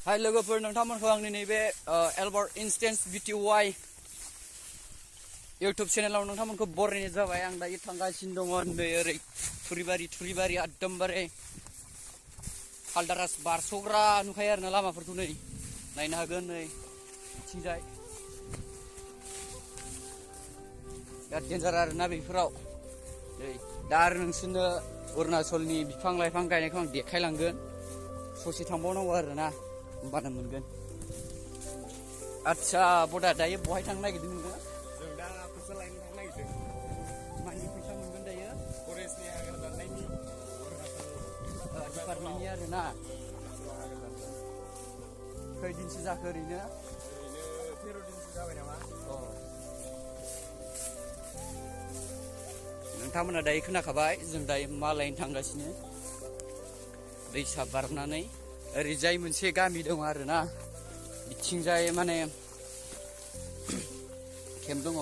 Hai लोगोफोर नोंथांमोनखौ आंनि नैबे एलबार्ट इन्स्टेन्स बिटिवाइ इउटुब चेनेलाव नोंथांमोनखौ बरायनाय जाबाय। आं दायो थांगासिनो दङ नै ओरै थुरिबारि एकदमबारे हालदारास बारस'ग्रा नुखायो आरोना लामाफोरखौ नै नायनो हागोन नै बिथिंजाय बिराद डेन्जार आरोना बेफोराव नै दा आरो नोंसोरनो अरुणाचलनि बिफां लाइफां गायनायखौ आं देखायलांगोन। ससे थांबावनांगौ आरोना होमबानो मोनगोन। आदसा बदा दायो बहाय थांनो नागिरदों नोङो? जों दा फैसा लायनो थांनो नागिरदों। मानि फैसा मोनगोन दायो? फरेस्टनि हाग्रा दाननायनि डिपार्टमेन्टनि आरोना। खैदिनसो जाखो ओरैनो? ओरैनो 13 दिनसो जाबाय नामा? नोंथांमोना दायो खोनाखाबाय जों दायो मा लायनो थांगासिनो। दैसा बारनानै ओरैजाय मोनसे गामि दं आरोना बिथिंजाय माने केम्प दङ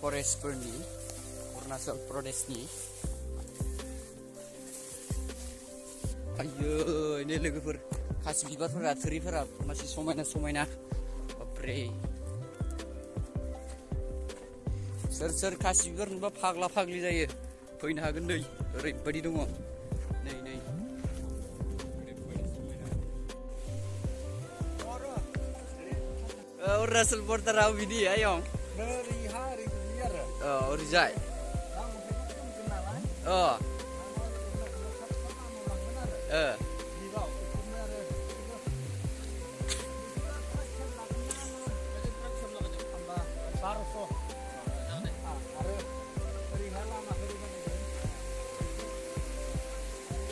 फरेस्टफोरनि अरुणाचल प्रदेशनि। आयै नै लोगोफोर खासि बिबारफोरा थोरिफोरा मासे समायना समायना बाब्रे सोर खासि बिबार नुबा फाग्ला फाग्लि जायो। फैनो हागोन नै ओरैबायदि दङ नै अरुणाचल बर्डाराव बिदि आयं ओरैजाय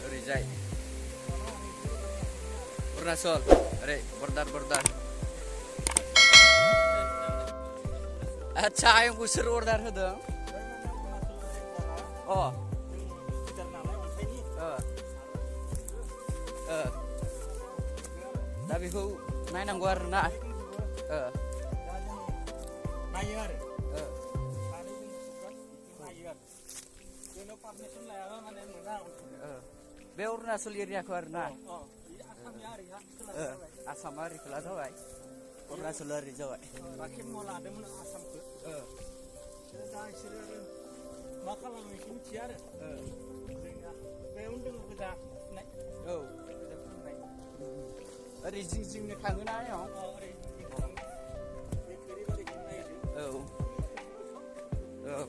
ओरैजाय अरुणाचल ओरै बर्डार आदसा आयंखौ सोर अर्डार होदों? दा बेखौ नायनांगौ आरोना। नायो आरो बे अरुणाचल एरियाखौ आरोना आसामा ओरै खोला जाबाय अरुणाचल ओरै जाबाय। लादोंमोन आसामखौ दा बिसोरो आरो मा खालामो बेखौ मिथिया आरो जोंना बेयावनो दङ गोजा फुनाय ओरै जिंनो थाङोना आयं?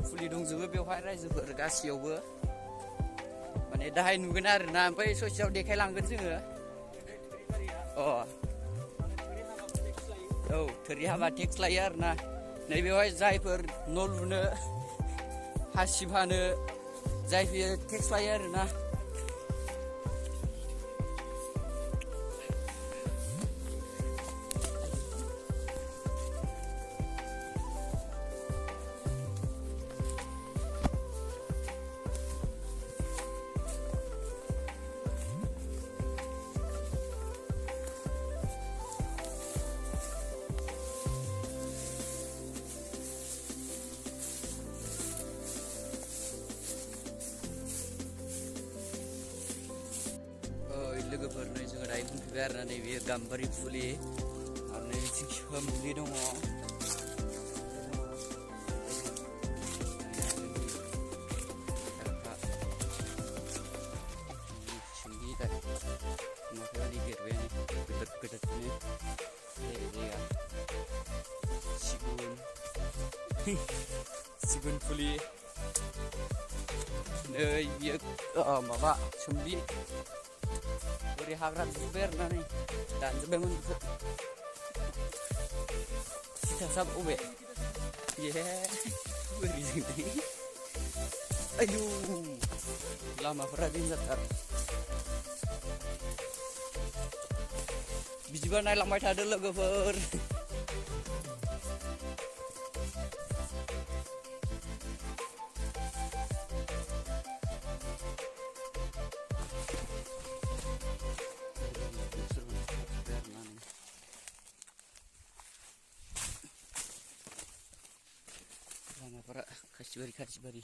फुलि दंजोबो बेवहाय रायजोफोर गासैयावबो माने दाहाय नुगोन आरोना। ओमफ्राय ससेयाव देखायलांगोन जोङो। थोरि हाबा टेक्स लायो आरोना। नैबेवहाय जायफोर न' लुनो हासिब हानो जायफोर टेक्स लायो आरोना। लोगोफोर नै जोङो दायो बुंफैबाय आरोना नैबे गाम्बारि फुलि आरो नै बिथिं सोमलि दङ। सिगुन फुलि नै बियो माबा सोमलि ओरै हाग्रा दुजोब्बाय आरोना नै दानजोब्बायमोन बेखौ। सिथासाब अबे ओरैजों आयु लामाफोरा डेन्जारथार। बिदिबा नायलांबाय थादो लोगोफोर। लामाफोरा खासिबारि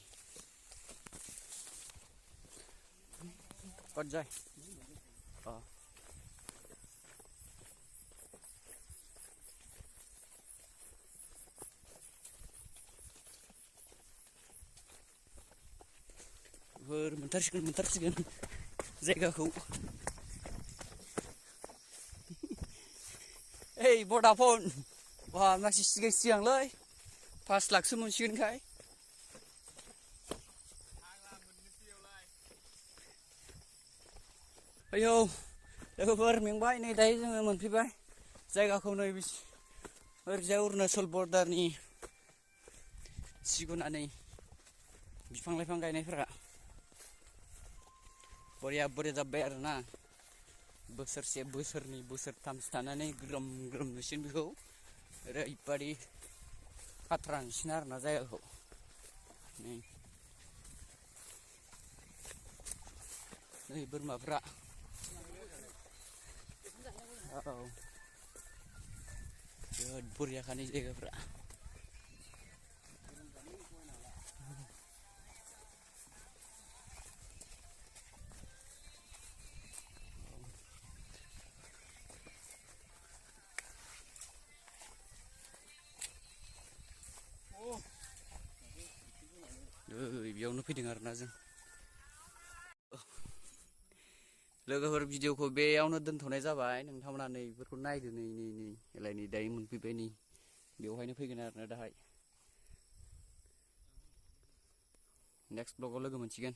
कत जाय मोनथारसिगोन जायगाखौ ओइ भडाफन बा मानसि सिगांलै 5 लाखसो मोनसिगोनखाय आयौ लोगोफोर मेंबाय नै दायो जोङो मोनफैबाय जायगाखौ नै ओरैजाय अरुणाचल बर्डारनि सिगुनानै बिफां लाइफां गायनायफोरा बरिया जाबाय आरोना बोसोरसे बोसोरनै बोसोरथामसो थानानै ग्रोम नुसिगोन बेखौ ओरैबादि खाथ्रा नुसिगोन आरोना जायगाखौ नै बोरमाफ्रा औ बिराद बरियाखानि जायगाफ्रा बेयावनो फैदों आरोना जों लोगोफोर भिडिअखौ बेयावनो दोनथ'नाय जाबाय नोंथांमोना नै बेफोरखौ नायदो नै एलाय नै दायो मोनफैबाय नै बेवहायनो फैगोन आरोना दाहाय नेक्स्ट ब्लगाव लोगो मोनसिगोन